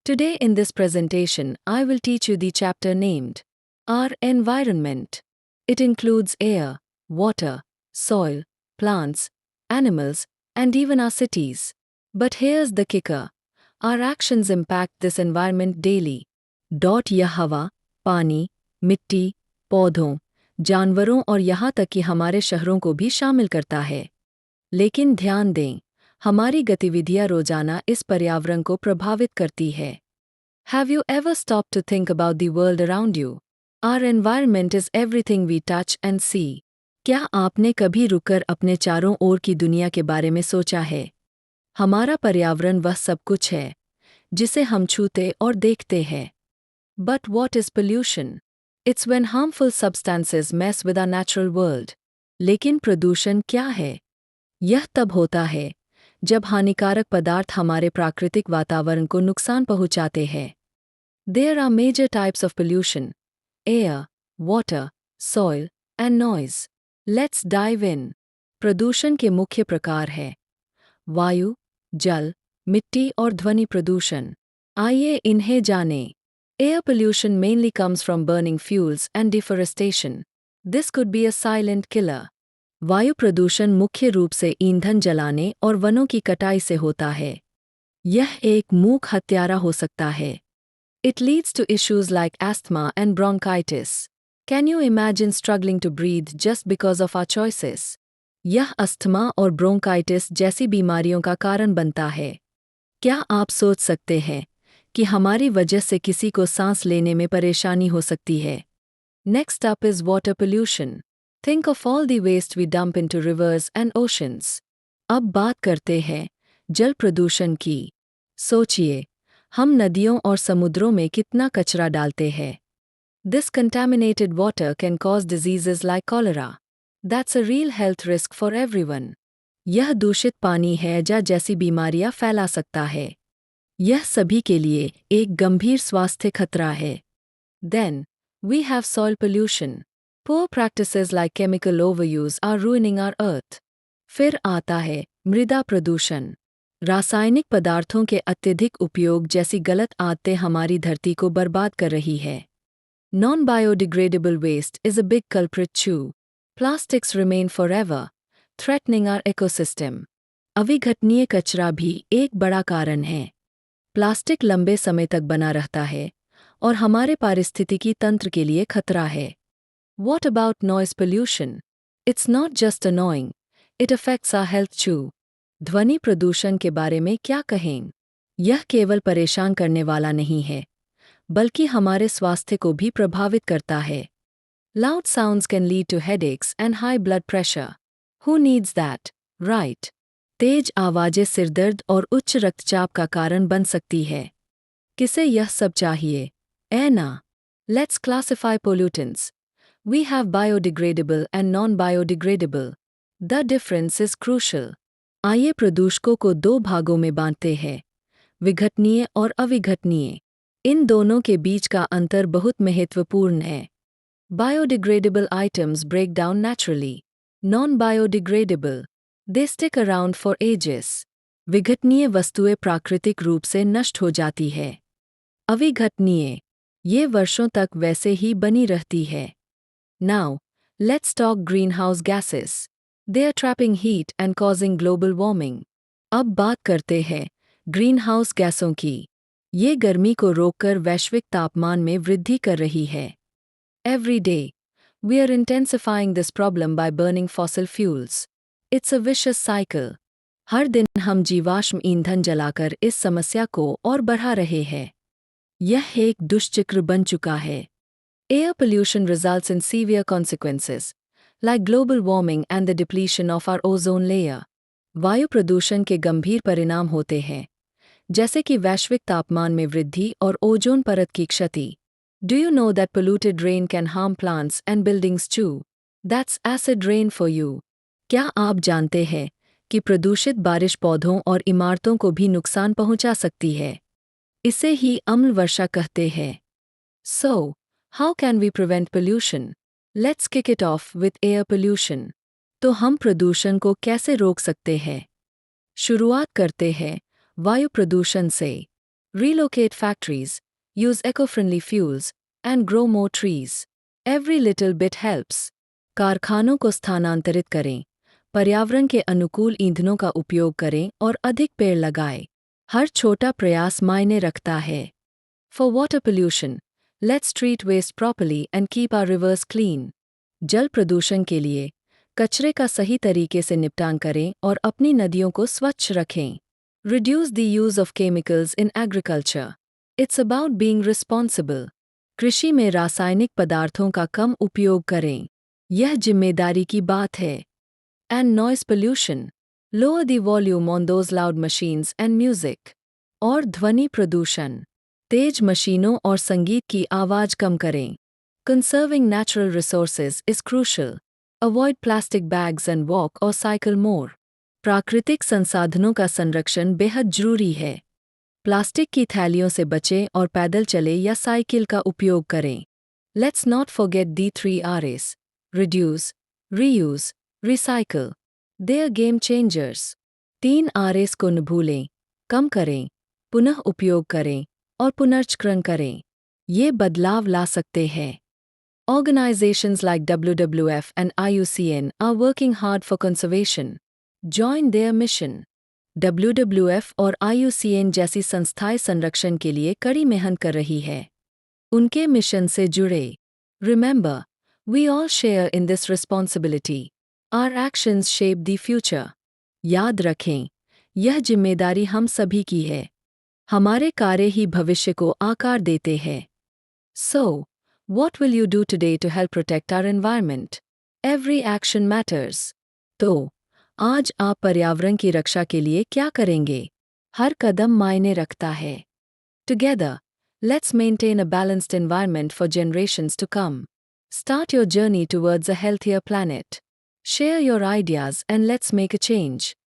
Today in this presentation, I will teach you the chapter named Our Environment. It includes air, water, soil, plants, animals, and even our cities. But here's the kicker. Our actions impact this environment daily. यह हवा, पानी, मिट्टी, पौधों, जानवरों और यहाँ तक कि हमारे शहरों को भी शामिल करता है। लेकिन ध्यान दें, हमारी गतिविधियाँ रोजाना इस पर्यावरण को प्रभावित करती है। Have you ever stopped to think about the world around you? Our environment is everything we touch and see. क्या आपने कभी रुककर अपने चारों ओर की दुनिया के बारे में सोचा है? हमारा पर्यावरण वह सब कुछ है जिसे हम छूते और देखते हैं। But what is pollution? It's when harmful substances mess with our natural world. लेकिन प्रदूषण क्या है? यह तब होता है जब हानिकारक पदार्थ हमारे प्राकृतिक वातावरण को नुकसान पहुंचाते हैं। There are major types of pollution: air, water, soil, and noise. Let's dive in. प्रदूषण के मुख्य प्रकार हैं वायु, जल, मिट्टी और ध्वनि प्रदूषण। आइए इन्हें जानें। Air pollution mainly comes from burning fuels and deforestation. This could be a silent killer. वायु प्रदूषण मुख्य रूप से ईंधन जलाने और वनों की कटाई से होता है। यह एक मूक हत्यारा हो सकता है। It leads to issues like asthma and bronchitis. Can you imagine struggling to breathe just because of our choices? यह अस्थमा और ब्रोंकाइटिस जैसी बीमारियों का कारण बनता है। क्या आप सोच सकते हैं कि हमारी वजह से किसी को सांस लेने में परेशानी हो सकती है? Next up is water pollution. Think of all the waste we dump into rivers and oceans. अब बात करते हैं जल प्रदूषण की। सोचिए, हम नदियों और समुद्रों में कितना कचरा डालते हैं। This contaminated water can cause diseases like cholera. That's a real health risk for everyone. यह दूषित पानी है जैसी बीमारियां फैला सकता है। यह सभी के लिए एक गंभीर स्वास्थ्य खतरा है। Then, we have soil pollution. Poor practices like chemical overuse are ruining our earth. फिर आता है मृदा प्रदूषण। रासायनिक पदार्थों के अत्यधिक उपयोग जैसी गलत आदतें हमारी धरती को बर्बाद कर रही है। Non-biodegradable waste is a big culprit too. Plastics remain forever, threatening our ecosystem. अविघटनीय कचरा भी एक बड़ा कारण है। प्लास्टिक लंबे समय तक बना रहता है और हमारे पारिस्थितिकी तंत्र के लिए खतरा है। What about noise pollution? It's not just annoying, it affects our health too. ध्वनि प्रदूषण के बारे में क्या कहें? यह केवल परेशान करने वाला नहीं है, बल्कि हमारे स्वास्थ्य को भी प्रभावित करता है। Loud sounds can lead to headaches and high blood pressure. Who needs that, right? तेज आवाजें सिरदर्द और उच्च रक्तचाप का कारण बन सकती है। किसे यह सब चाहिए? ना। Let's classify pollutants. We have biodegradable and non-biodegradable. The difference is crucial. आइए प्रदूषकों को दो भागों में बांटते हैं, विघटनीय और अविघटनीय। इन दोनों के बीच का अंतर बहुत महत्वपूर्ण है। Biodegradable items break down naturally. Non-biodegradable, they stick around for ages. विघटनीय वस्तुएं प्राकृतिक रूप से नष्ट हो जाती है। अविघटनीय, ये वर्षों तक वैसे ही बनी रहती है। Now, let's talk greenhouse gases. They are trapping heat and causing global warming. अब बात करते हैं ग्रीनहाउस गैसों की। ये गर्मी को रोककर वैश्विक तापमान में वृद्धि कर रही है। Every day, we are intensifying this problem by burning fossil fuels. It's a vicious cycle. हर दिन हम जीवाश्म ईंधन जलाकर इस समस्या को और बढ़ा रहे हैं। यह एक दुष्चक्र बन चुका है। Air pollution results in severe consequences, like global warming and the depletion of our ozone layer. वायु प्रदूषण के गंभीर परिणाम होते हैं, जैसे कि वैश्विक तापमान में वृद्धि और ओजोन परत की क्षति। Do you know that polluted rain can harm plants and buildings too? That's acid rain for you. क्या आप जानते हैं कि प्रदूषित बारिश पौधों और इमारतों को भी नुकसान पहुंचा सकती है? इसे ही अम्ल वर्षा कहते हैं। So, how can we prevent pollution? Let's kick it off with air pollution. तो हम प्रदूषण को कैसे रोक सकते हैं? शुरुआत करते हैं वायु प्रदूषण से। relocate factories, use eco-friendly fuels, and grow more trees. Every little bit helps. कारखानों को स्थानांतरित करें, पर्यावरण के अनुकूल ईंधनों का उपयोग करें और अधिक पेड़ लगाएं। हर छोटा प्रयास मायने रखता है। For water pollution, let's treat waste properly and keep our rivers clean. जल प्रदूषण के लिए कचरे का सही तरीके से निपटान करें और अपनी नदियों को स्वच्छ रखें। Reduce the use of chemicals in agriculture. It's about being responsible. कृषि में रासायनिक पदार्थों का कम उपयोग करें। यह जिम्मेदारी की बात है। And noise pollution. Lower the volume on those loud machines and music. और ध्वनि प्रदूषण। तेज मशीनों और संगीत की आवाज कम करें। Conserving natural resources is crucial. Avoid plastic bags and walk or cycle more. प्राकृतिक संसाधनों का संरक्षण बेहद जरूरी है। प्लास्टिक की थैलियों से बचें और पैदल चलें या साइकिल का उपयोग करें। Let's not forget the 3 R's. Reduce, reuse, recycle. They are game changers. 3 R's को न भूलें, कम करें, पुनः उपयोग करें और पुनर्चक्रण करें। ये बदलाव ला सकते हैं। Organizations like WWF and IUCN are working hard for conservation. Join their mission. WWF और IUCN जैसी संस्थाएं संरक्षण के लिए कड़ी मेहनत कर रही है। उनके मिशन से जुड़े। Remember, we all share in this responsibility. Our actions shape the future. याद रखें, यह जिम्मेदारी हम सभी की है। हमारे कार्य ही भविष्य को आकार देते हैं। So, what will you do today to help protect our environment? Every action matters. तो, आज आप पर्यावरण की रक्षा के लिए क्या करेंगे? हर कदम मायने रखता है। Together, let's maintain a balanced environment for generations to come. Start your journey towards a healthier planet. Share your ideas and let's make a change.